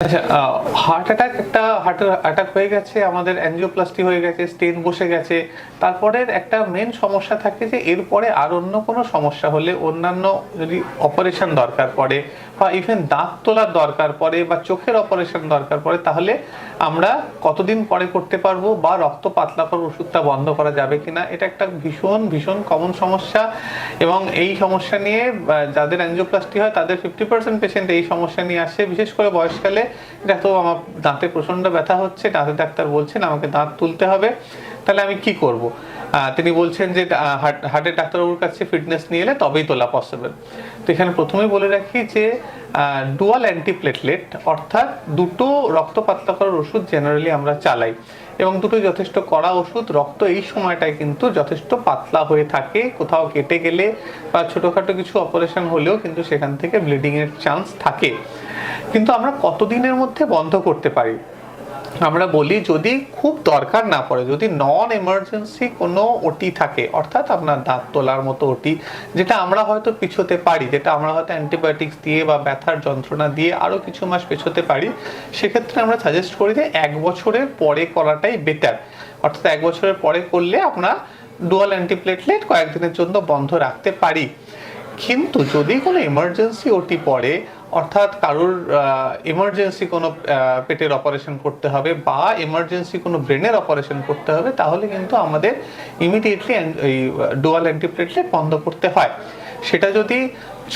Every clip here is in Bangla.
আচ্ছা, হার্ট অ্যাটাক হয়ে গেছে, আমাদের অ্যাঞ্জিওপ্লাস্টি হয়ে গেছে, স্টেন বসে গেছে। তারপরের একটা মেন সমস্যা থাকে যে এরপরে আর অন্য কোনো সমস্যা হলে, অন্যান্য যদি অপারেশন দরকার পড়ে বা ইভেন দাঁত তোলার দরকার পড়ে বা চোখের অপারেশন দরকার পড়ে, তাহলে আমরা কতদিন পরে করতে পারবো বা রক্ত পাতলা করার ওষুধটা বন্ধ করা যাবে কিনা, এটা একটা ভীষণ ভীষণ কমন সমস্যা। এবং এই সমস্যা নিয়ে যাদের অ্যাঞ্জিওপ্লাস্টি হয় তাদের 50% পেশেন্ট এই সমস্যা নিয়ে আসে, বিশেষ করে বয়সকালে। দেখো, আমার দাঁতে প্রচন্ড ব্যথা হচ্ছে, দাঁতের ডাক্তার বলছেন আমাকে দাঁত তুলতে হবে, তাহলে আমি কি করব? তিনি বলছেন যে হার্টের ডাক্তারবাবুর কাছে ফিটনেস নিয়ে এলে তবেই তোলা পসিবল। তো এখানে প্রথমেই বলে রাখি যে ডুয়াল অ্যান্টিপ্লেটলেট অর্থাৎ দুটো রক্ত পাতলা করার ওষুধ জেনারেলি আমরা চালাই, এবং দুটো যথেষ্ট কড়া ওষুধ। রক্ত এই সময়টায় কিন্তু যথেষ্ট পাতলা হয়ে থাকে, কোথাও কেটে গেলে বা ছোটোখাটো কিছু অপারেশন হলেও কিন্তু সেখান থেকে ব্লিডিংয়ের চান্স থাকে। কিন্তু আমরা কতদিনের মধ্যে বন্ধ করতে পারি? আমরা বলি, যদি খুব দরকার না পড়ে, যদি নন এমার্জেন্সি কোনো ওটি থাকে, অর্থাৎ আপনার দাঁত তোলার মতো ওটি, যেটা আমরা হয়তো পিছোতে পারি, যেটা আমরা হয়তো অ্যান্টিবায়োটিক্স দিয়ে বা ব্যথার যন্ত্রণা দিয়ে আরও কিছু মাস পেছোতে পারি, সেক্ষেত্রে আমরা সাজেস্ট করি যে 1 বছরের পরে করাটাই বেটার। অর্থাৎ 1 বছরের পরে করলে আমরা ডুয়াল অ্যান্টিপ্লেটলেট কয়েকদিনের জন্য বন্ধ রাখতে পারি। কিন্তু যদি কোনো এমার্জেন্সি ওটি পড়ে, অর্থাৎ কারোর এমার্জেন্সি কোনো পেটের অপারেশন করতে হবে বা এমার্জেন্সি কোনো ব্রেনের অপারেশন করতে হবে, তাহলে কিন্তু আমাদের ইমিডিয়েটলি এই ডুয়াল অ্যান্টিপ্লেটলেট বন্ধ করতে হয়। সেটা যদি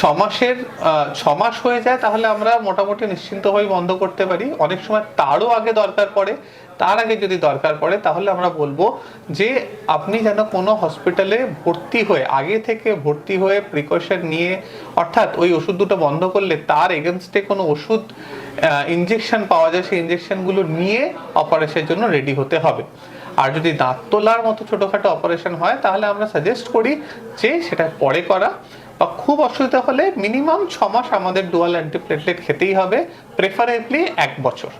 6 মাস হয়ে যায়, তাহলে আমরা মোটামুটি নিশ্চিন্তভাবে বন্ধ করতে পারি। অনেক সময় তারও আগে দরকার পড়ে, তার আগে যদি দরকার পড়ে, তাহলে আমরা বলবো যে আপনি যেন কোনো হসপিটালে ভর্তি হয়ে, আগে থেকে ভর্তি হয়ে প্রিকশন নিয়ে, অর্থাৎ ওই ওষুধ দুটো বন্ধ করলে তার এগেনস্টে কোনো ওষুধ ইনজেকশন পাওয়া যায়, সেই ইনজেকশনগুলো নিয়ে অপারেশনের জন্য রেডি হতে হবে। আর যদি দাঁত তোলার মতো ছোটোখাটো অপারেশন হয়, তাহলে আমরা সাজেস্ট করি যে সেটা পরে করা, বা খুব অসুবিধা হলে মিনিমাম 6 মাস আমাদের ডুয়াল অ্যান্টিপ্লেটলেট খেতেই হবে, প্রেফারেবলি 1 বছর।